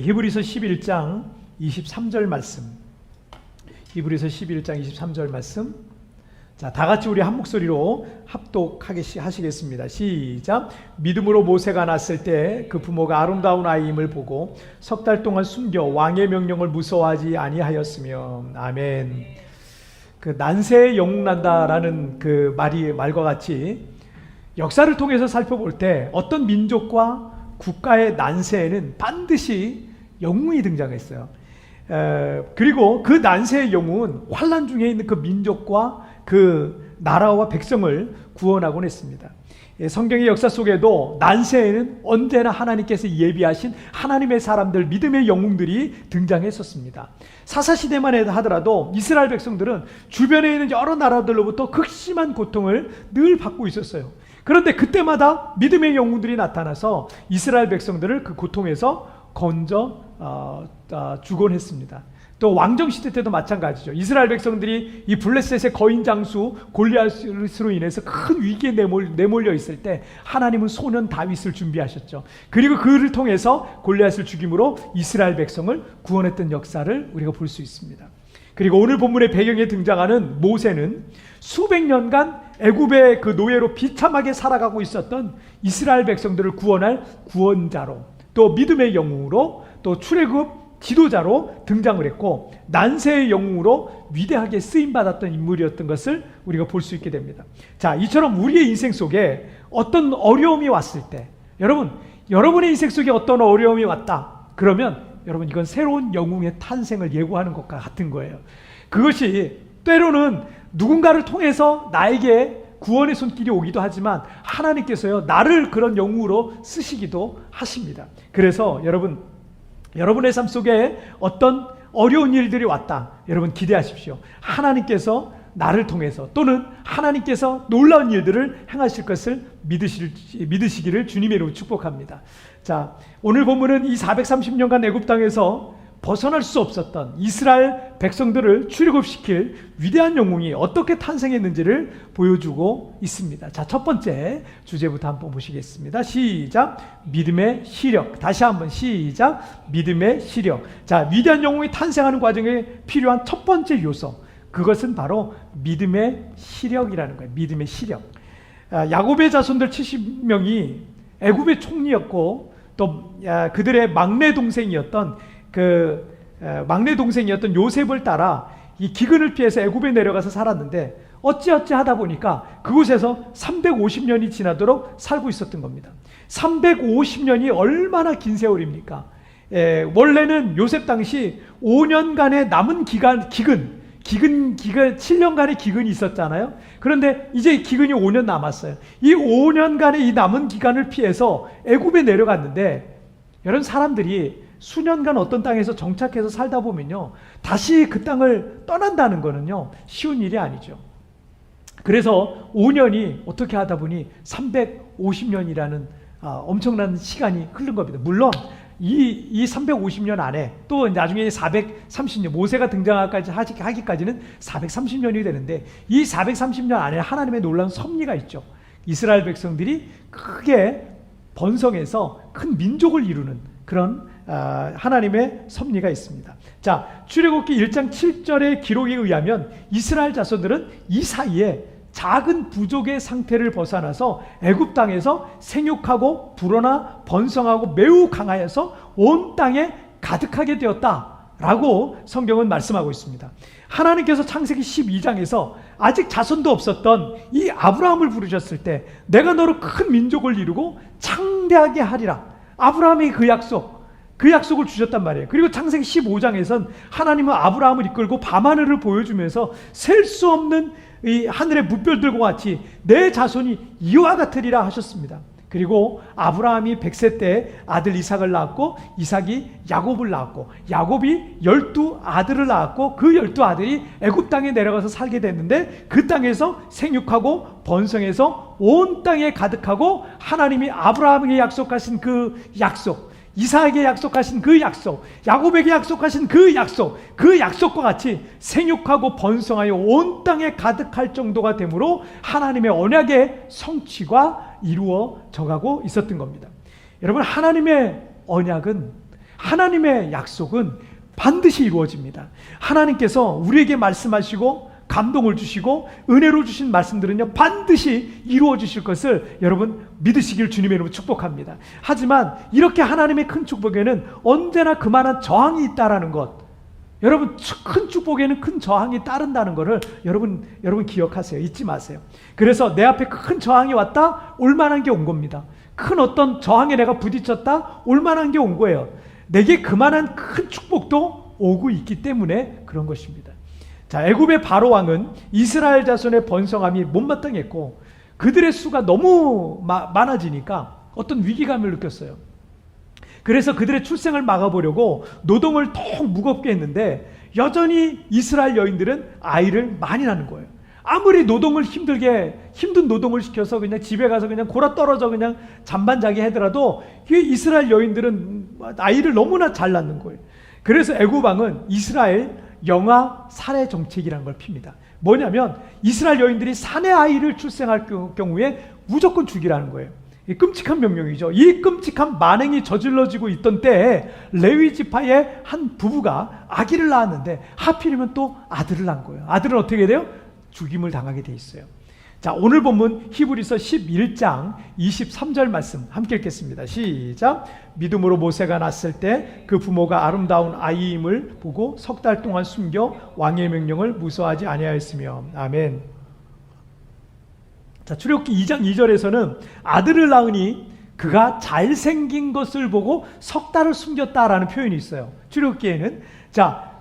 히브리서 11장 23절 말씀. 히브리서 11장 23절 말씀. 자, 다 같이 우리 한 목소리로 합독하시겠습니다. 시작. 믿음으로 모세가 낳았을 때 그 부모가 아름다운 아이임을 보고 석 달 동안 숨겨 왕의 명령을 무서워하지 아니하였으며. 아멘. 그 난세에 영웅 난다라는 그 말과 같이 역사를 통해서 살펴볼 때 어떤 민족과 국가의 난세에는 반드시 영웅이 등장했어요. 그리고 그 난세의 영웅은 환난 중에 있는 그 민족과 그 나라와 백성을 구원하곤 했습니다. 성경의 역사 속에도 난세에는 언제나 하나님께서 예비하신 하나님의 사람들, 믿음의 영웅들이 등장했었습니다. 사사시대만 하더라도 이스라엘 백성들은 주변에 있는 여러 나라들로부터 극심한 고통을 늘 받고 있었어요. 그런데 그때마다 믿음의 영웅들이 나타나서 이스라엘 백성들을 그 고통에서 건져 주곤 했습니다. 또 왕정시대 때도 마찬가지죠. 이스라엘 백성들이 이 블레셋의 거인 장수 골리앗으로 인해서 큰 위기에 내몰려 있을 때 하나님은 소년 다윗을 준비하셨죠. 그리고 그를 통해서 골리앗을 죽임으로 이스라엘 백성을 구원했던 역사를 우리가 볼 수 있습니다. 그리고 오늘 본문의 배경에 등장하는 모세는 수백 년간 애굽의 그 노예로 비참하게 살아가고 있었던 이스라엘 백성들을 구원할 구원자로, 또 믿음의 영웅으로, 또 출애굽 지도자로 등장을 했고 난세의 영웅으로 위대하게 쓰임받았던 인물이었던 것을 우리가 볼 수 있게 됩니다. 자, 이처럼 우리의 인생 속에 어떤 어려움이 왔을 때, 여러분의 인생 속에 어떤 어려움이 왔다 그러면 여러분, 이건 새로운 영웅의 탄생을 예고하는 것과 같은 거예요. 그것이 때로는 누군가를 통해서 나에게 구원의 손길이 오기도 하지만 하나님께서요, 나를 그런 영웅으로 쓰시기도 하십니다. 그래서 여러분의 삶 속에 어떤 어려운 일들이 왔다, 여러분 기대하십시오. 하나님께서 나를 통해서, 또는 하나님께서 놀라운 일들을 행하실 것을 믿으시기를 주님의 이름으로 축복합니다. 자, 오늘 본문은 이 430년간 애굽 땅에서 벗어날 수 없었던 이스라엘 백성들을 출애굽시킬 위대한 영웅이 어떻게 탄생했는지를 보여주고 있습니다. 자, 첫 번째 주제부터 한번 보시겠습니다. 시작. 믿음의 시력. 다시 한번 시작. 믿음의 시력. 자, 위대한 영웅이 탄생하는 과정에 필요한 첫 번째 요소, 그것은 바로 믿음의 시력이라는 거예요. 믿음의 시력. 야곱의 자손들 70명이 애굽의 총리였고 또 그들의 막내 동생이었던 요셉을 따라 이 기근을 피해서 애굽에 내려가서 살았는데 어찌어찌 하다 보니까 그곳에서 350년이 지나도록 살고 있었던 겁니다. 350년이 얼마나 긴 세월입니까? 원래는 요셉 당시 5년간의 남은 기근 7년간의 기근이 있었잖아요. 그런데 이제 기근이 5년 남았어요. 이 5년간의 이 남은 기간을 피해서 애굽에 내려갔는데, 여러분, 사람들이 수년간 어떤 땅에서 정착해서 살다 보면요, 다시 그 땅을 떠난다는 거는요, 쉬운 일이 아니죠. 그래서 5년이 어떻게 하다 보니 350년이라는 엄청난 시간이 흐른 겁니다. 물론 이 350년 안에 또 나중에 430년, 모세가 등장하기까지는 430년이 되는데, 이 430년 안에 하나님의 놀라운 섭리가 있죠. 이스라엘 백성들이 크게 번성해서 큰 민족을 이루는 그런 하나님의 섭리가 있습니다. 자, 출애굽기 1장 7절의 기록에 의하면 이스라엘 자손들은 이 사이에 작은 부족의 상태를 벗어나서 애굽 땅에서 생육하고 불어나 번성하고 매우 강하여서 온 땅에 가득하게 되었다라고 성경은 말씀하고 있습니다. 하나님께서 창세기 12장에서 아직 자손도 없었던 이 아브라함을 부르셨을 때 내가 너로 큰 민족을 이루고 창대하게 하리라, 아브라함이 그 약속을 주셨단 말이에요. 그리고 창세기 15장에선 하나님은 아브라함을 이끌고 밤하늘을 보여주면서 셀 수 없는 이 하늘의 무별들과 같이 내 자손이 이와 같으리라 하셨습니다. 그리고 아브라함이 100세 때 아들 이삭을 낳았고, 이삭이 야곱을 낳았고, 야곱이 12아들을 낳았고, 그 12아들이 애굽 땅에 내려가서 살게 됐는데, 그 땅에서 생육하고 번성해서 온 땅에 가득하고, 하나님이 아브라함에게 약속하신 그 약속, 이삭에게 약속하신 그 약속, 야곱에게 약속하신 그 약속과 같이 생육하고 번성하여 온 땅에 가득할 정도가 되므로 하나님의 언약의 성취가 이루어져 가고 있었던 겁니다. 여러분, 하나님의 언약은 하나님의 약속은 반드시 이루어집니다. 하나님께서 우리에게 말씀하시고 감동을 주시고 은혜로 주신 말씀들은요 반드시 이루어 주실 것을 여러분 믿으시길 주님의 이름으로 축복합니다. 하지만 이렇게 하나님의 큰 축복에는 언제나 그만한 저항이 있다라는 것, 여러분 큰 축복에는 큰 저항이 따른다는 것을 여러분 기억하세요. 잊지 마세요. 그래서 내 앞에 큰 저항이 왔다, 올만한 게 온 겁니다. 큰 어떤 저항에 내가 부딪혔다, 올만한 게 온 거예요. 내게 그만한 큰 축복도 오고 있기 때문에 그런 것입니다. 자, 애굽의 바로 왕은 이스라엘 자손의 번성함이 못마땅했고 그들의 수가 너무 많아지니까 어떤 위기감을 느꼈어요. 그래서 그들의 출생을 막아보려고 노동을 더 무겁게 했는데 여전히 이스라엘 여인들은 아이를 많이 낳는 거예요. 아무리 노동을 힘든 노동을 시켜서 그냥 집에 가서 그냥 골아 떨어져 그냥 잠만 자게 하더라도 이스라엘 여인들은 아이를 너무나 잘 낳는 거예요. 그래서 애굽 왕은 이스라엘 영아 살해 정책이라는 걸 핍니다. 뭐냐면 이스라엘 여인들이 사내 아이를 출생할 경우에 무조건 죽이라는 거예요. 이 끔찍한 명령이죠. 이 끔찍한 만행이 저질러지고 있던 때에 레위 지파의 한 부부가 아기를 낳았는데 하필이면 또 아들을 낳은 거예요. 아들은 어떻게 돼요? 죽임을 당하게 돼 있어요. 자, 오늘 본문 히브리서 11장 23절 말씀 함께 읽겠습니다. 시작. 믿음으로 모세가 낳았을 때 그 부모가 아름다운 아이임을 보고 석 달 동안 숨겨 왕의 명령을 무서워하지 아니하였으며. 아멘. 자, 출애굽기 2장 2절에서는 아들을 낳으니 그가 잘생긴 것을 보고 석 달을 숨겼다라는 표현이 있어요. 출애굽기에는. 자,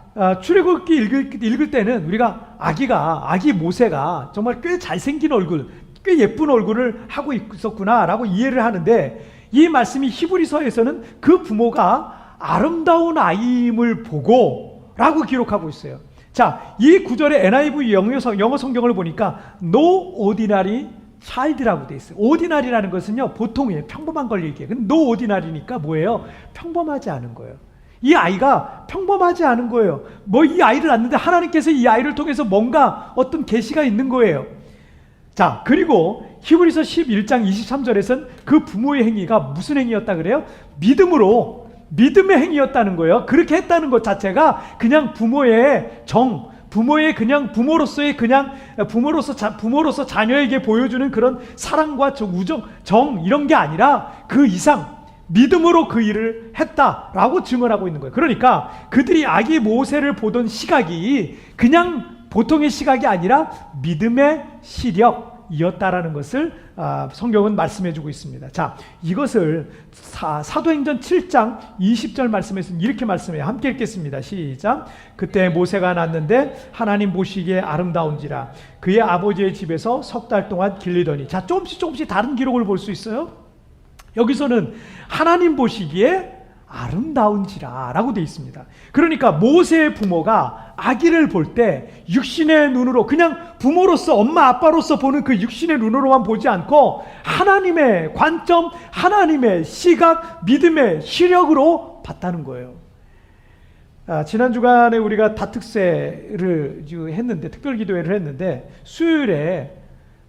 출애굽기 읽을 때는 우리가 아기 모세가 정말 꽤 잘생긴 얼굴, 꽤 예쁜 얼굴을 하고 있었구나라고 이해를 하는데 이 말씀이 히브리서에서는 그 부모가 아름다운 아이임을 보고 라고 기록하고 있어요. 자, 이 구절의 NIV 영어 성경을 보니까 No ordinary child라고 돼 있어요. ordinary라는 것은요 보통이에요. 평범한 걸 얘기해요. 근데 no ordinary니까 뭐예요? 평범하지 않은 거예요. 이 아이가 평범하지 않은 거예요. 이 아이를 낳는데 하나님께서 이 아이를 통해서 뭔가 어떤 계시가 있는 거예요. 자, 그리고 히브리서 11장 23절에서는 그 부모의 행위가 무슨 행위였다 그래요? 믿음의 행위였다는 거예요. 그렇게 했다는 것 자체가 그냥 부모로서의 부모로서 자녀에게 보여주는 그런 사랑과 우정, 이런 게 아니라 그 이상 믿음으로 그 일을 했다라고 증언하고 있는 거예요. 그러니까 그들이 아기 모세를 보던 시각이 그냥 보통의 시각이 아니라 믿음의 시력이었다라는 것을 성경은 말씀해주고 있습니다. 자, 이것을 사도행전 7장 20절 말씀에서 이렇게 말씀해요. 함께 읽겠습니다. 시작. 그때 모세가 낳는데 하나님 보시기에 아름다운지라 그의 아버지의 집에서 석 달 동안 길리더니. 자, 조금씩 다른 기록을 볼 수 있어요. 여기서는 하나님 보시기에 아름다운지라 라고 되어 있습니다. 그러니까 모세의 부모가 아기를 볼 때 육신의 눈으로 그냥 부모로서 엄마 아빠로서 보는 그 육신의 눈으로만 보지 않고 하나님의 관점, 하나님의 시각, 믿음의 시력으로 봤다는 거예요. 지난 주간에 우리가 다특세를 했는데 특별기도회를 했는데 수요일에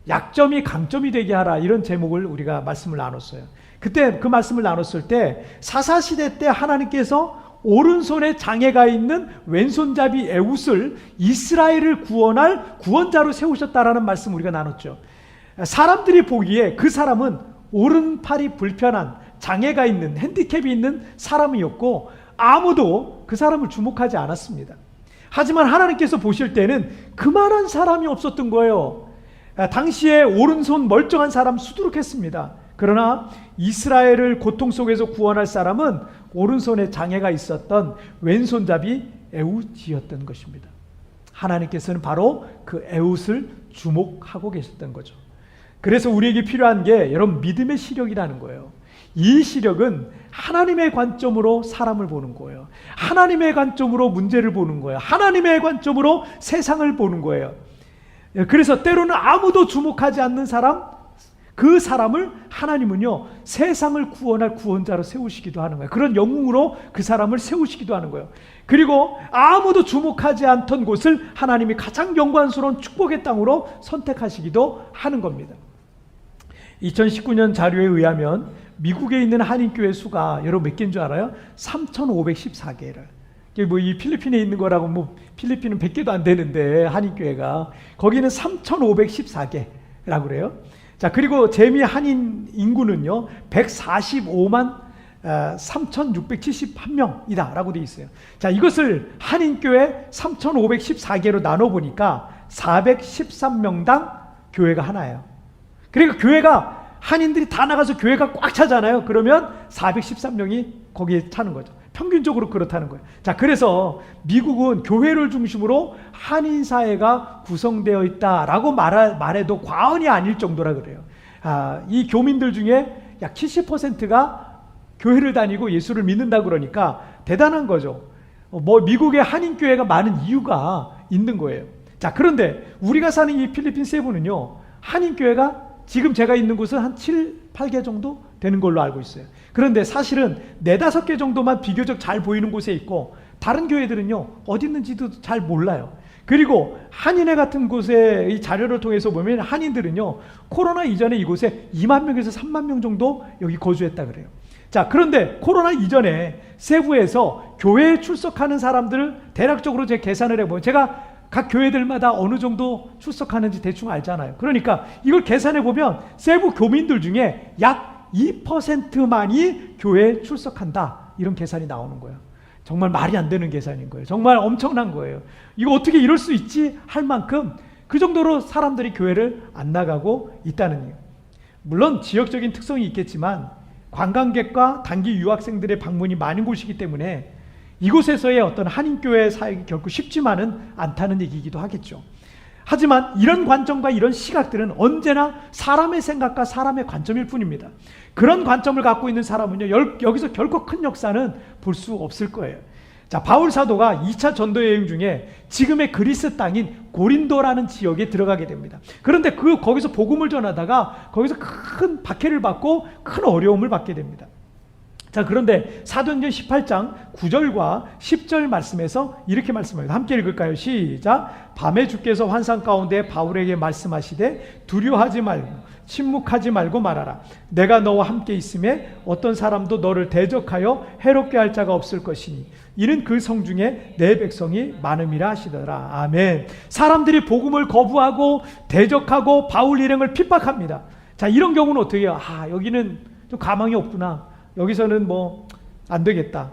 약점이 강점이 되게 하라 이런 제목을 우리가 말씀을 나눴어요. 그때 그 말씀을 나눴을 때 사사시대 때 하나님께서 오른손에 장애가 있는 왼손잡이 에웃을 이스라엘을 구원할 구원자로 세우셨다라는 말씀 우리가 나눴죠. 사람들이 보기에 그 사람은 오른팔이 불편한 장애가 있는 핸디캡이 있는 사람이었고 아무도 그 사람을 주목하지 않았습니다. 하지만 하나님께서 보실 때는 그만한 사람이 없었던 거예요. 당시에 오른손 멀쩡한 사람 수두룩했습니다. 그러나 이스라엘을 고통 속에서 구원할 사람은 오른손에 장애가 있었던 왼손잡이 에웃이었던 것입니다. 하나님께서는 바로 그 에웃을 주목하고 계셨던 거죠. 그래서 우리에게 필요한 게 여러분 믿음의 시력이라는 거예요. 이 시력은 하나님의 관점으로 사람을 보는 거예요. 하나님의 관점으로 문제를 보는 거예요. 하나님의 관점으로 세상을 보는 거예요. 그래서 때로는 아무도 주목하지 않는 사람, 그 사람을 하나님은요 세상을 구원할 구원자로 세우시기도 하는 거예요. 그런 영웅으로 그 사람을 세우시기도 하는 거예요. 그리고 아무도 주목하지 않던 곳을 하나님이 가장 영광스러운 축복의 땅으로 선택하시기도 하는 겁니다. 2019년 자료에 의하면 미국에 있는 한인교회 수가 여러분 몇 개인 줄 알아요? 3,514개를. 뭐 이 필리핀에 있는 거라고 뭐 필리핀은 100개도 안 되는데 한인교회가 거기는 3,514개라고 그래요. 자, 그리고 재미 한인 인구는요 145만 3,671명이다 라고 되어 있어요. 자, 이것을 한인교회 3,514개로 나눠보니까 413명당 교회가 하나예요. 그러니까 교회가 한인들이 다 나가서 교회가 꽉 차잖아요. 그러면 413명이 거기에 차는 거죠. 평균적으로 그렇다는 거예요. 자, 그래서 미국은 교회를 중심으로 한인 사회가 구성되어 있다라고 말해도 과언이 아닐 정도라 그래요. 이 교민들 중에 약 70%가 교회를 다니고 예수를 믿는다 그러니까 대단한 거죠. 뭐 미국의 한인 교회가 많은 이유가 있는 거예요. 자, 그런데 우리가 사는 이 필리핀 세부는요, 한인 교회가 지금 제가 있는 곳은 한 7, 8개 정도 되는 걸로 알고 있어요. 그런데 사실은 4, 5개 정도만 비교적 잘 보이는 곳에 있고 다른 교회들은요 어디 있는지도 잘 몰라요. 그리고 한인회 같은 곳에 이 자료를 통해서 보면 한인들은요 코로나 이전에 이곳에 2만 명에서 3만 명 정도 여기 거주했다 그래요. 자, 그런데 코로나 이전에 세부에서 교회에 출석하는 사람들을 대략적으로 제 계산을 해보면 제가 각 교회들마다 어느 정도 출석하는지 대충 알잖아요. 그러니까 이걸 계산해 보면 세부 교민들 중에 약 2%만이 교회에 출석한다. 이런 계산이 나오는 거예요. 정말 말이 안 되는 계산인 거예요. 정말 엄청난 거예요. 이거 어떻게 이럴 수 있지? 할 만큼 그 정도로 사람들이 교회를 안 나가고 있다는 얘기예요. 물론 지역적인 특성이 있겠지만 관광객과 단기 유학생들의 방문이 많은 곳이기 때문에 이곳에서의 어떤 한인교회 사역이 결코 쉽지만은 않다는 얘기이기도 하겠죠. 하지만 이런 관점과 이런 시각들은 언제나 사람의 생각과 사람의 관점일 뿐입니다. 그런 관점을 갖고 있는 사람은요, 여기서 결코 큰 역사는 볼 수 없을 거예요. 자, 바울 사도가 2차 전도 여행 중에 지금의 그리스 땅인 고린도라는 지역에 들어가게 됩니다. 그런데 거기서 복음을 전하다가 거기서 큰 박해를 받고 큰 어려움을 받게 됩니다. 자, 그런데 사도행전 18장 9절과 10절 말씀에서 이렇게 말씀합니다. 함께 읽을까요? 시작. 밤에 주께서 환상 가운데 바울에게 말씀하시되 두려워하지 말고 침묵하지 말고 말하라. 내가 너와 함께 있음에 어떤 사람도 너를 대적하여 해롭게 할 자가 없을 것이니 이는 그 성 중에 내 백성이 많음이라 하시더라. 아멘. 사람들이 복음을 거부하고 대적하고 바울 일행을 핍박합니다. 자, 이런 경우는 어떻게 해요? 여기는 좀 가망이 없구나. 여기서는 뭐 안 되겠다.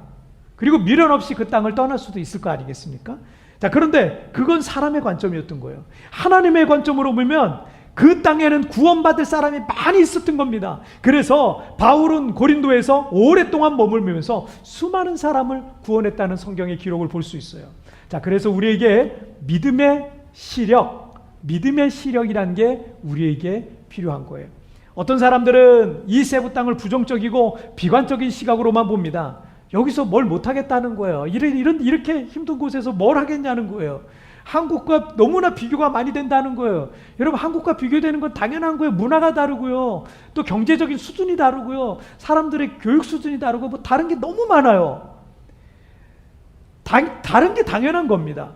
그리고 미련 없이 그 땅을 떠날 수도 있을 거 아니겠습니까? 자, 그런데 그건 사람의 관점이었던 거예요. 하나님의 관점으로 보면 그 땅에는 구원받을 사람이 많이 있었던 겁니다. 그래서 바울은 고린도에서 오랫동안 머물면서 수많은 사람을 구원했다는 성경의 기록을 볼 수 있어요. 자, 그래서 우리에게 믿음의 시력이라는 게 우리에게 필요한 거예요. 어떤 사람들은 이 세부 땅을 부정적이고 비관적인 시각으로만 봅니다. 여기서 뭘 못하겠다는 거예요. 이렇게 힘든 곳에서 뭘 하겠냐는 거예요. 한국과 너무나 비교가 많이 된다는 거예요. 여러분, 한국과 비교되는 건 당연한 거예요. 문화가 다르고요. 또 경제적인 수준이 다르고요. 사람들의 교육 수준이 다르고 뭐 다른 게 너무 많아요. 다른 게 당연한 겁니다.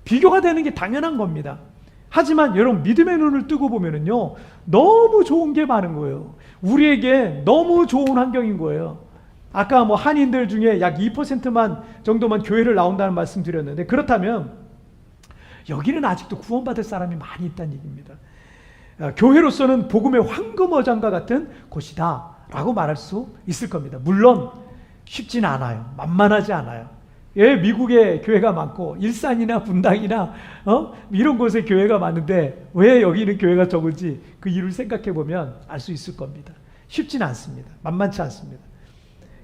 비교가 되는 게 당연한 겁니다. 하지만 여러분, 믿음의 눈을 뜨고 보면은요, 너무 좋은 게 많은 거예요. 우리에게 너무 좋은 환경인 거예요. 아까 뭐 한인들 중에 약 2%만 정도만 교회를 나온다는 말씀 드렸는데, 그렇다면 여기는 아직도 구원받을 사람이 많이 있다는 얘기입니다. 교회로서는 복음의 황금어장과 같은 곳이다 라고 말할 수 있을 겁니다. 물론 쉽지는 않아요. 만만하지 않아요. 예, 미국에 교회가 많고 일산이나 분당이나 이런 곳에 교회가 많은데 왜 여기는 교회가 적은지 그 이유를 생각해 보면 알 수 있을 겁니다. 쉽지는 않습니다. 만만치 않습니다.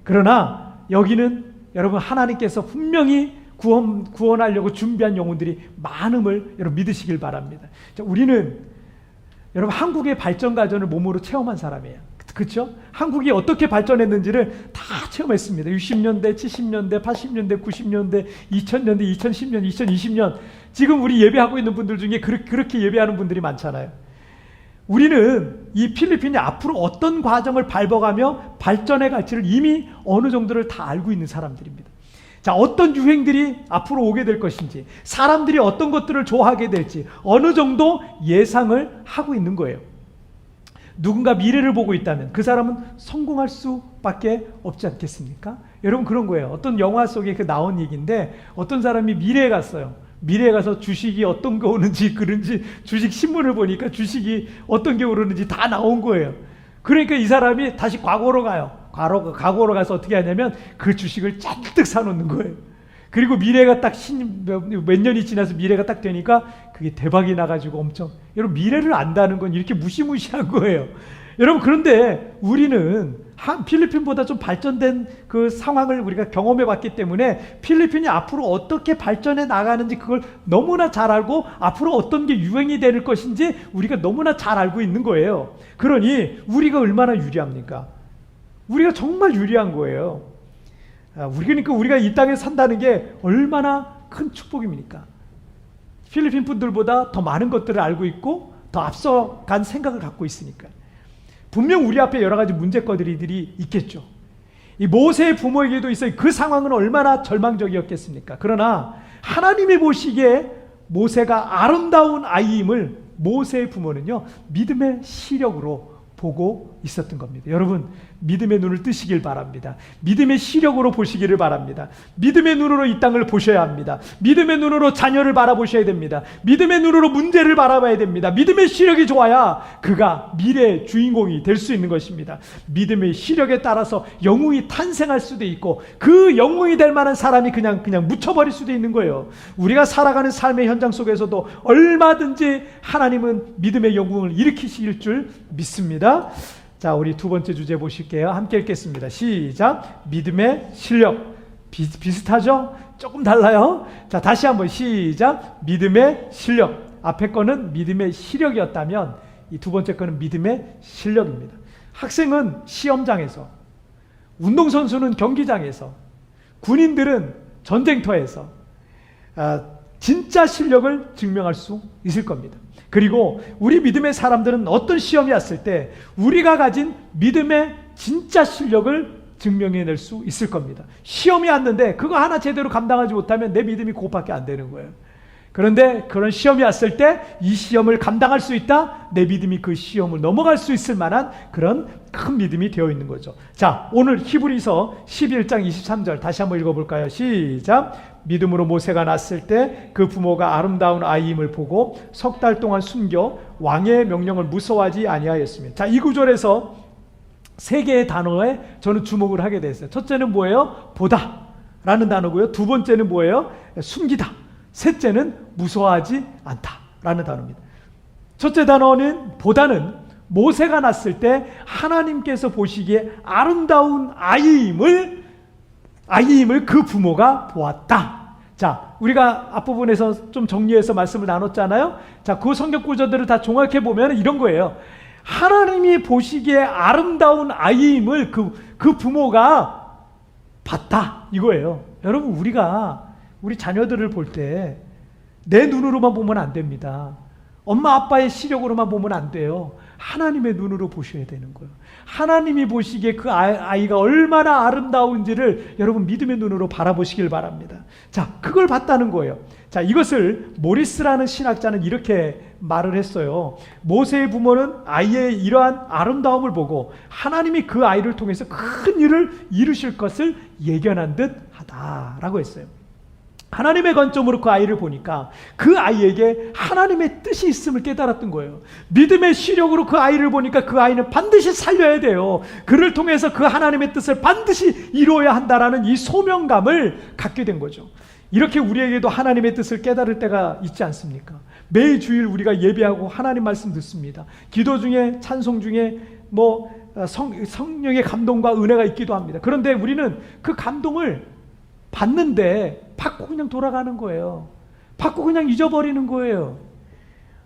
그러나 여기는 여러분, 하나님께서 분명히 구원하려고 준비한 영혼들이 많음을 여러분 믿으시길 바랍니다. 자, 우리는 여러분 한국의 발전 과정을 몸으로 체험한 사람이에요. 그렇죠? 한국이 어떻게 발전했는지를 다 체험했습니다. 60년대, 70년대, 80년대, 90년대, 2000년대, 2010년, 2020년. 지금 우리 예배하고 있는 분들 중에 그렇게 예배하는 분들이 많잖아요. 우리는 이 필리핀이 앞으로 어떤 과정을 밟아가며 발전해 갈지를 이미 어느 정도를 다 알고 있는 사람들입니다. 자, 어떤 유행들이 앞으로 오게 될 것인지, 사람들이 어떤 것들을 좋아하게 될지 어느 정도 예상을 하고 있는 거예요. 누군가 미래를 보고 있다면 그 사람은 성공할 수밖에 없지 않겠습니까? 여러분 그런 거예요. 어떤 영화 속에 그 나온 얘기인데 어떤 사람이 미래에 갔어요. 미래에 가서 주식이 어떤 게 오는지 그런지 주식 신문을 보니까 주식이 어떤 게 오르는지 다 나온 거예요. 그러니까 이 사람이 다시 과거로 가요. 과거로 가서 어떻게 하냐면 그 주식을 잔뜩 사놓는 거예요. 그리고 미래가 딱 몇 년이 지나서 미래가 딱 되니까 그게 대박이 나가지고 엄청, 여러분 미래를 안다는 건 이렇게 무시무시한 거예요. 여러분 그런데 우리는 필리핀보다 좀 발전된 그 상황을 우리가 경험해 봤기 때문에 필리핀이 앞으로 어떻게 발전해 나가는지 그걸 너무나 잘 알고 앞으로 어떤 게 유행이 될 것인지 우리가 너무나 잘 알고 있는 거예요. 그러니 우리가 얼마나 유리합니까? 우리가 정말 유리한 거예요. 그러니까 우리가 이 땅에 산다는 게 얼마나 큰 축복입니까? 필리핀 분들보다 더 많은 것들을 알고 있고 더 앞서간 생각을 갖고 있으니까. 분명 우리 앞에 여러 가지 문제거리들이 있겠죠. 이 모세의 부모에게도 있어요. 그 상황은 얼마나 절망적이었겠습니까? 그러나 하나님이 보시기에 모세가 아름다운 아이임을 모세의 부모는요, 믿음의 시력으로 보고 있었던 겁니다. 여러분 믿음의 눈을 뜨시길 바랍니다. 믿음의 시력으로 보시기를 바랍니다. 믿음의 눈으로 이 땅을 보셔야 합니다. 믿음의 눈으로 자녀를 바라보셔야 됩니다. 믿음의 눈으로 문제를 바라봐야 됩니다. 믿음의 시력이 좋아야 그가 미래의 주인공이 될 수 있는 것입니다. 믿음의 시력에 따라서 영웅이 탄생할 수도 있고 그 영웅이 될 만한 사람이 그냥 묻혀버릴 수도 있는 거예요. 우리가 살아가는 삶의 현장 속에서도 얼마든지 하나님은 믿음의 영웅을 일으키실 줄 믿습니다. 자, 우리 두 번째 주제 보실게요. 함께 읽겠습니다. 시작. 믿음의 실력. 비슷하죠? 조금 달라요. 자, 다시 한번 시작. 믿음의 실력. 앞에 거는 믿음의 시력이었다면 이 두 번째 거는 믿음의 실력입니다. 학생은 시험장에서, 운동선수는 경기장에서, 군인들은 전쟁터에서 진짜 실력을 증명할 수 있을 겁니다. 그리고 우리 믿음의 사람들은 어떤 시험이 왔을 때 우리가 가진 믿음의 진짜 실력을 증명해낼 수 있을 겁니다. 시험이 왔는데 그거 하나 제대로 감당하지 못하면 내 믿음이 그것밖에 안 되는 거예요. 그런데 그런 시험이 왔을 때 이 시험을 감당할 수 있다? 내 믿음이 그 시험을 넘어갈 수 있을 만한 그런 큰 믿음이 되어 있는 거죠. 자, 오늘 히브리서 11장 23절 다시 한번 읽어볼까요? 시작. 믿음으로 모세가 낳았을 때 그 부모가 아름다운 아이임을 보고 석 달 동안 숨겨 왕의 명령을 무서워하지 아니하였습니다. 자, 이 구절에서 세 개의 단어에 저는 주목을 하게 됐어요. 첫째는 뭐예요? 보다 라는 단어고요. 두 번째는 뭐예요? 숨기다. 셋째는 무서워하지 않다 라는 단어입니다. 첫째 단어는 보다는 모세가 낳았을 때 하나님께서 보시기에 아름다운 아이임을 그 부모가 보았다. 자, 우리가 앞부분에서 좀 정리해서 말씀을 나눴잖아요. 자, 그 성경 구절들을 다 종합해 보면 이런 거예요. 하나님이 보시기에 아름다운 아이임을 그 부모가 봤다 이거예요. 여러분 우리 자녀들을 볼 때 내 눈으로만 보면 안 됩니다. 엄마 아빠의 시력으로만 보면 안 돼요. 하나님의 눈으로 보셔야 되는 거예요. 하나님이 보시기에 그 아이가 얼마나 아름다운지를 여러분 믿음의 눈으로 바라보시길 바랍니다. 자, 그걸 봤다는 거예요. 자, 이것을 모리스라는 신학자는 이렇게 말을 했어요. 모세의 부모는 아이의 이러한 아름다움을 보고 하나님이 그 아이를 통해서 큰 일을 이루실 것을 예견한 듯 하다라고 했어요. 하나님의 관점으로 그 아이를 보니까 그 아이에게 하나님의 뜻이 있음을 깨달았던 거예요. 믿음의 시력으로 그 아이를 보니까 그 아이는 반드시 살려야 돼요. 그를 통해서 그 하나님의 뜻을 반드시 이루어야 한다라는 이 소명감을 갖게 된 거죠. 이렇게 우리에게도 하나님의 뜻을 깨달을 때가 있지 않습니까? 매일 주일 우리가 예배하고 하나님 말씀 듣습니다. 기도 중에 찬송 중에 성령의 감동과 은혜가 있기도 합니다. 그런데 우리는 그 감동을 받는데 받고 그냥 돌아가는 거예요. 받고 그냥 잊어버리는 거예요.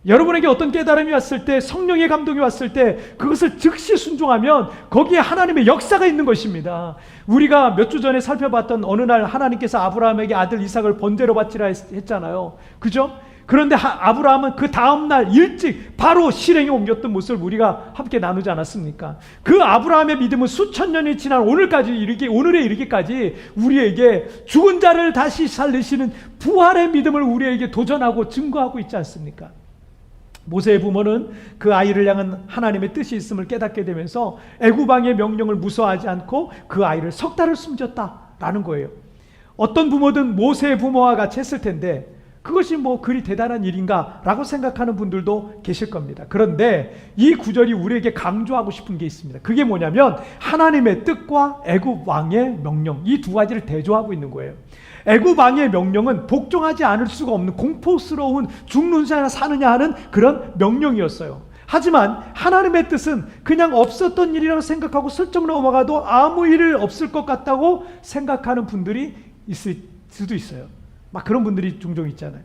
여러분에게 어떤 깨달음이 왔을 때, 성령의 감동이 왔을 때 그것을 즉시 순종하면 거기에 하나님의 역사가 있는 것입니다. 우리가 몇 주 전에 살펴봤던 어느 날 하나님께서 아브라함에게 아들 이삭을 번제로 바치라 했잖아요. 그죠? 그런데 아브라함은 그 다음날 일찍 바로 실행에 옮겼던 모습을 우리가 함께 나누지 않았습니까? 그 아브라함의 믿음은 수천 년이 지난 오늘에 이르기까지 우리에게 죽은 자를 다시 살리시는 부활의 믿음을 우리에게 도전하고 증거하고 있지 않습니까? 모세의 부모는 그 아이를 향한 하나님의 뜻이 있음을 깨닫게 되면서 애굽 왕의 명령을 무서워하지 않고 그 아이를 석 달을 숨겼다라는 거예요. 어떤 부모든 모세의 부모와 같이 했을 텐데 그것이 뭐 그리 대단한 일인가 라고 생각하는 분들도 계실 겁니다. 그런데 이 구절이 우리에게 강조하고 싶은 게 있습니다. 그게 뭐냐면 하나님의 뜻과 애굽 왕의 명령, 이 두 가지를 대조하고 있는 거예요. 애굽 왕의 명령은 복종하지 않을 수가 없는 공포스러운 죽느냐 사느냐 하는 그런 명령이었어요. 하지만 하나님의 뜻은 그냥 없었던 일이라고 생각하고 슬쩍 넘어가도 아무 일 없을 것 같다고 생각하는 분들이 있을 수도 있어요. 막 그런 분들이 종종 있잖아요.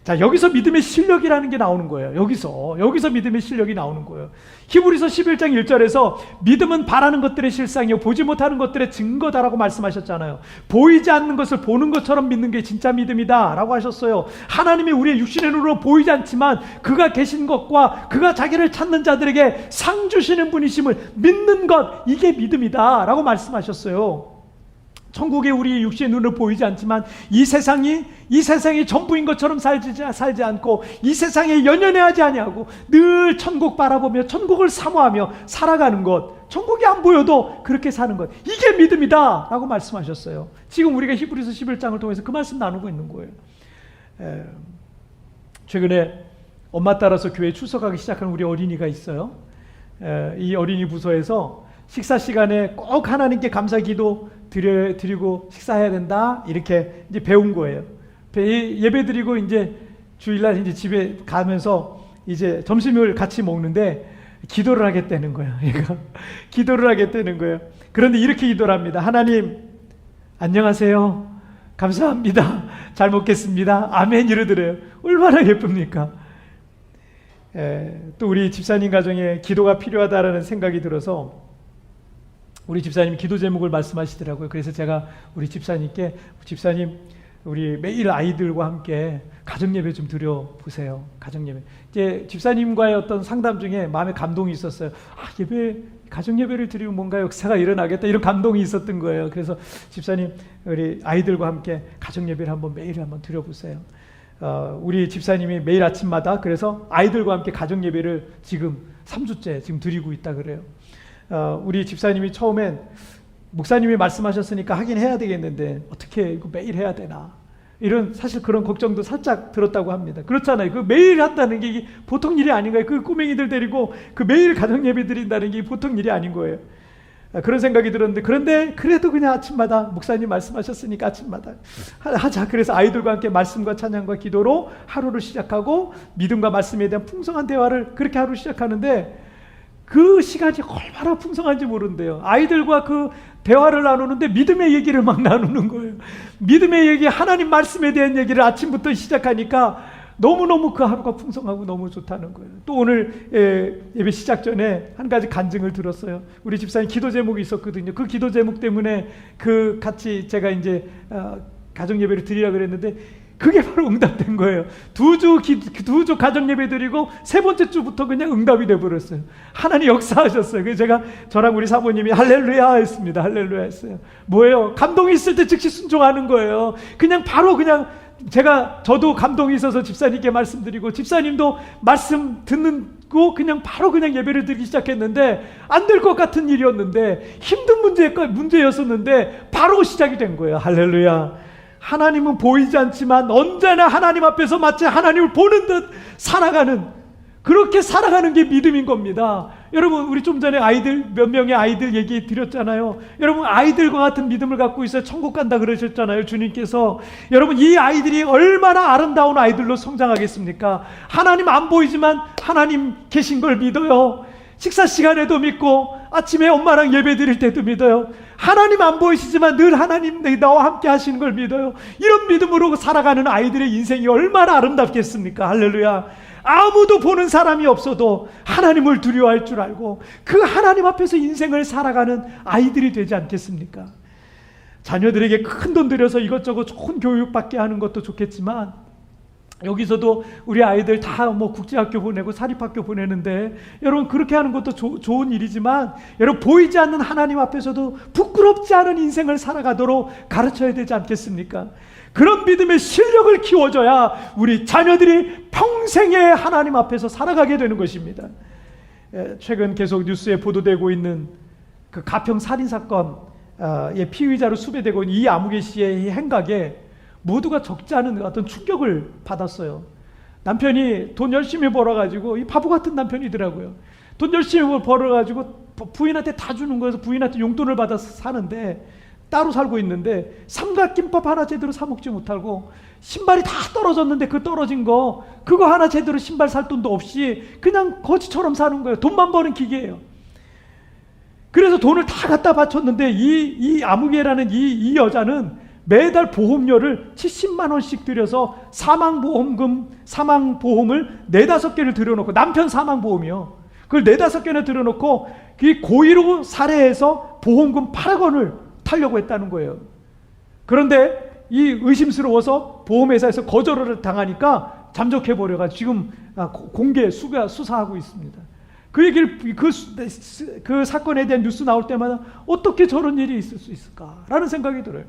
자, 여기서 믿음의 실력이라는 게 나오는 거예요. 여기서 믿음의 실력이 나오는 거예요. 히브리서 11장 1절에서 믿음은 바라는 것들의 실상이요 보지 못하는 것들의 증거다라고 말씀하셨잖아요. 보이지 않는 것을 보는 것처럼 믿는 게 진짜 믿음이다 라고 하셨어요. 하나님이 우리의 육신의 눈으로 보이지 않지만 그가 계신 것과 그가 자기를 찾는 자들에게 상 주시는 분이심을 믿는 것, 이게 믿음이다 라고 말씀하셨어요. 천국에 우리 육신의 눈으로 보이지 않지만 이 세상이 전부인 것처럼 살지 않고 이 세상에 연연해하지 아니하고 늘 천국 바라보며 천국을 사모하며 살아가는 것, 천국이 안 보여도 그렇게 사는 것, 이게 믿음이다 라고 말씀하셨어요. 지금 우리가 히브리서 11장을 통해서 그 말씀 나누고 있는 거예요. 최근에 엄마 따라서 교회에 출석하기 시작한 우리 어린이가 있어요. 이 어린이 부서에서 식사 시간에 꼭 하나님께 감사 기도 드리고 식사해야 된다 이렇게 이제 배운 거예요. 예배 드리고 이제 주일날 이제 집에 가면서 이제 점심을 같이 먹는데 기도를 하겠다는 거예요. 얘가 기도를 하겠다는 거예요. 그런데 이렇게 기도를 합니다. 하나님 안녕하세요. 감사합니다. 잘 먹겠습니다. 아멘 이러더래요. 얼마나 예쁩니까? 또 우리 집사님 가정에 기도가 필요하다라는 생각이 들어서 우리 집사님이 기도 제목을 말씀하시더라고요. 그래서 제가 우리 집사님께 집사님 우리 매일 아이들과 함께 가정예배 좀 드려보세요. 가정예배. 이제 집사님과의 어떤 상담 중에 마음에 감동이 있었어요. 가정예배를 드리면 뭔가 역사가 일어나겠다 이런 감동이 있었던 거예요. 그래서 집사님 우리 아이들과 함께 가정예배를 매일 한번 드려보세요. 우리 집사님이 매일 아침마다 그래서 아이들과 함께 가정예배를 지금 3주째 지금 드리고 있다 그래요. 우리 집사님이 처음엔 목사님이 말씀하셨으니까 하긴 해야 되겠는데 어떻게 이거 매일 해야 되나 이런 사실 그런 걱정도 살짝 들었다고 합니다. 그렇잖아요. 그 매일 한다는 게 보통 일이 아닌 거예요. 그 꼬맹이들 데리고 그 매일 가정 예배 드린다는 게 보통 일이 아닌 거예요. 그런 생각이 들었는데 그런데 그래도 그냥 아침마다 목사님 말씀하셨으니까 아침마다 하자. 그래서 아이들과 함께 말씀과 찬양과 기도로 하루를 시작하고 믿음과 말씀에 대한 풍성한 대화를 그렇게 하루 시작하는데 그 시간이 얼마나 풍성한지 모른대요. 아이들과 그 대화를 나누는데 믿음의 얘기를 막 나누는 거예요. 믿음의 얘기, 하나님 말씀에 대한 얘기를 아침부터 시작하니까 너무너무 그 하루가 풍성하고 너무 좋다는 거예요. 또 오늘 예배 시작 전에 한 가지 간증을 들었어요. 우리 집사님 기도 제목이 있었거든요. 그 기도 제목 때문에 같이 제가 이제 가정 예배를 드리려고 그랬는데 그게 바로 응답된 거예요. 두 주 가정 예배 드리고 세 번째 주부터 그냥 응답이 돼버렸어요. 하나님 역사하셨어요. 그래서 저랑 우리 사모님이 할렐루야 했습니다. 할렐루야 했어요. 뭐예요? 감동이 있을 때 즉시 순종하는 거예요. 그냥 바로 저도 감동이 있어서 집사님께 말씀드리고 집사님도 말씀 듣고 그냥 바로 예배를 드리기 시작했는데 안 될 것 같은 일이었는데 힘든 문제였었는데 바로 시작이 된 거예요. 할렐루야. 하나님은 보이지 않지만 언제나 하나님 앞에서 마치 하나님을 보는 듯 그렇게 살아가는 게 믿음인 겁니다. 여러분 우리 좀 전에 몇 명의 아이들 얘기 드렸잖아요. 여러분 아이들과 같은 믿음을 갖고 있어야 천국 간다 그러셨잖아요. 주님께서. 여러분 이 아이들이 얼마나 아름다운 아이들로 성장하겠습니까? 하나님 안 보이지만 하나님 계신 걸 믿어요. 식사 시간에도 믿고 아침에 엄마랑 예배 드릴 때도 믿어요. 하나님 안 보이시지만 늘 하나님 나와 함께 하시는 걸 믿어요. 이런 믿음으로 살아가는 아이들의 인생이 얼마나 아름답겠습니까? 할렐루야. 아무도 보는 사람이 없어도 하나님을 두려워할 줄 알고 그 하나님 앞에서 인생을 살아가는 아이들이 되지 않겠습니까? 자녀들에게 큰 돈 들여서 이것저것 좋은 교육 받게 하는 것도 좋겠지만 여기서도 우리 아이들 다 국제학교 보내고 사립학교 보내는데 여러분 그렇게 하는 것도 좋은 일이지만 여러분 보이지 않는 하나님 앞에서도 부끄럽지 않은 인생을 살아가도록 가르쳐야 되지 않겠습니까? 그런 믿음의 실력을 키워줘야 우리 자녀들이 평생에 하나님 앞에서 살아가게 되는 것입니다. 최근 계속 뉴스에 보도되고 있는 그 가평 살인사건의 피의자로 수배되고 있는 이 아무개 씨의 행각에 모두가 적지 않은 어떤 충격을 받았어요. 남편이 돈 열심히 벌어가지고, 이 바보 같은 남편이더라고요. 돈 열심히 벌어가지고 부인한테 다 주는 거여서 부인한테 용돈을 받아서 사는데, 따로 살고 있는데 삼각김밥 하나 제대로 사 먹지 못하고 신발이 다 떨어졌는데 그 떨어진 거 그거 하나 제대로 신발 살 돈도 없이 그냥 거지처럼 사는 거예요. 돈만 버는 기계예요. 그래서 돈을 다 갖다 바쳤는데 이 아무개라는 이 여자는 매달 보험료를 70만 원씩 들여서 사망보험을 4-5개를 들여놓고, 남편 사망보험이요. 그걸 4-5개나 들여놓고 그 고의로 살해해서 보험금 8억 원을 타려고 했다는 거예요. 그런데 이 의심스러워서 보험회사에서 거절을 당하니까 잠적해버려가지고 지금 공개 수사하고 있습니다. 그 얘기를 그 사건에 대한 뉴스 나올 때마다 어떻게 저런 일이 있을 수 있을까라는 생각이 들어요.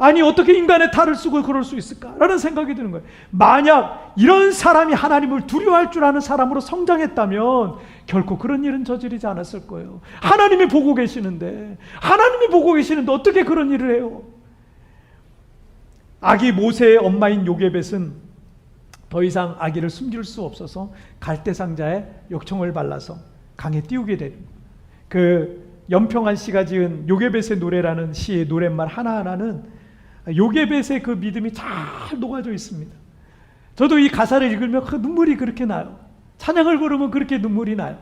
아니 어떻게 인간의 탈을 쓰고 그럴 수 있을까라는 생각이 드는 거예요. 만약 이런 사람이 하나님을 두려워할 줄 아는 사람으로 성장했다면 결코 그런 일은 저지르지 않았을 거예요. 하나님이 보고 계시는데 어떻게 그런 일을 해요? 아기 모세의 엄마인 요게벳은 더 이상 아기를 숨길 수 없어서 갈대상자에 역청을 발라서 강에 띄우게 됩니다. 그 연평한 씨가 지은 요게벳의 노래라는 시의 노랫말 하나하나는 요게벳의 그 믿음이 잘 녹아져 있습니다. 저도 이 가사를 읽으면 그 눈물이 그렇게 나요. 찬양을 부르면 그렇게 눈물이 나요.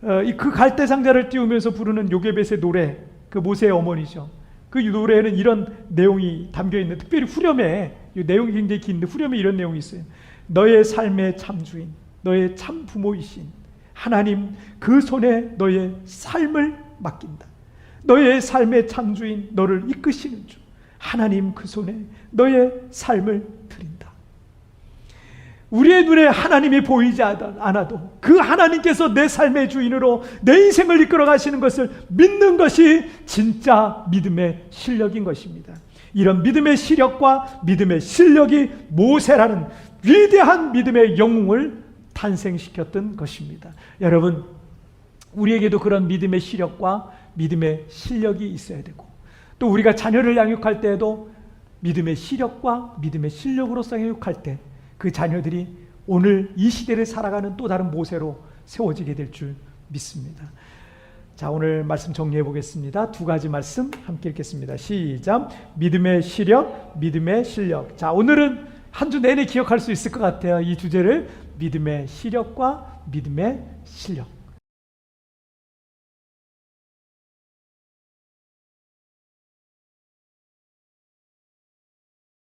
그 갈대상자를 띄우면서 부르는 요게벳의 노래, 그 모세의 어머니죠. 그 노래에는 이런 내용이 담겨 있는, 특별히 후렴에, 이 내용이 굉장히 긴데 후렴에 이런 내용이 있어요. 너의 삶의 참주인, 너의 참 부모이신 하나님, 그 손에 너의 삶을 맡긴다. 너의 삶의 참주인, 너를 이끄시는 주 하나님, 그 손에 너의 삶을 드린다. 우리의 눈에 하나님이 보이지 않아도 그 하나님께서 내 삶의 주인으로 내 인생을 이끌어 가시는 것을 믿는 것이 진짜 믿음의 실력인 것입니다. 이런 믿음의 시력과 믿음의 실력이 모세라는 위대한 믿음의 영웅을 탄생시켰던 것입니다. 여러분, 우리에게도 그런 믿음의 시력과 믿음의 실력이 있어야 되고, 또 우리가 자녀를 양육할 때에도 믿음의 시력과 믿음의 실력으로서 양육할 때 그 자녀들이 오늘 이 시대를 살아가는 또 다른 모세로 세워지게 될 줄 믿습니다. 자, 오늘 말씀 정리해 보겠습니다. 2가지 말씀 함께 읽겠습니다. 시작. 믿음의 시력, 믿음의 실력. 자, 오늘은 한 주 내내 기억할 수 있을 것 같아요. 이 주제를 믿음의 시력과 믿음의 실력.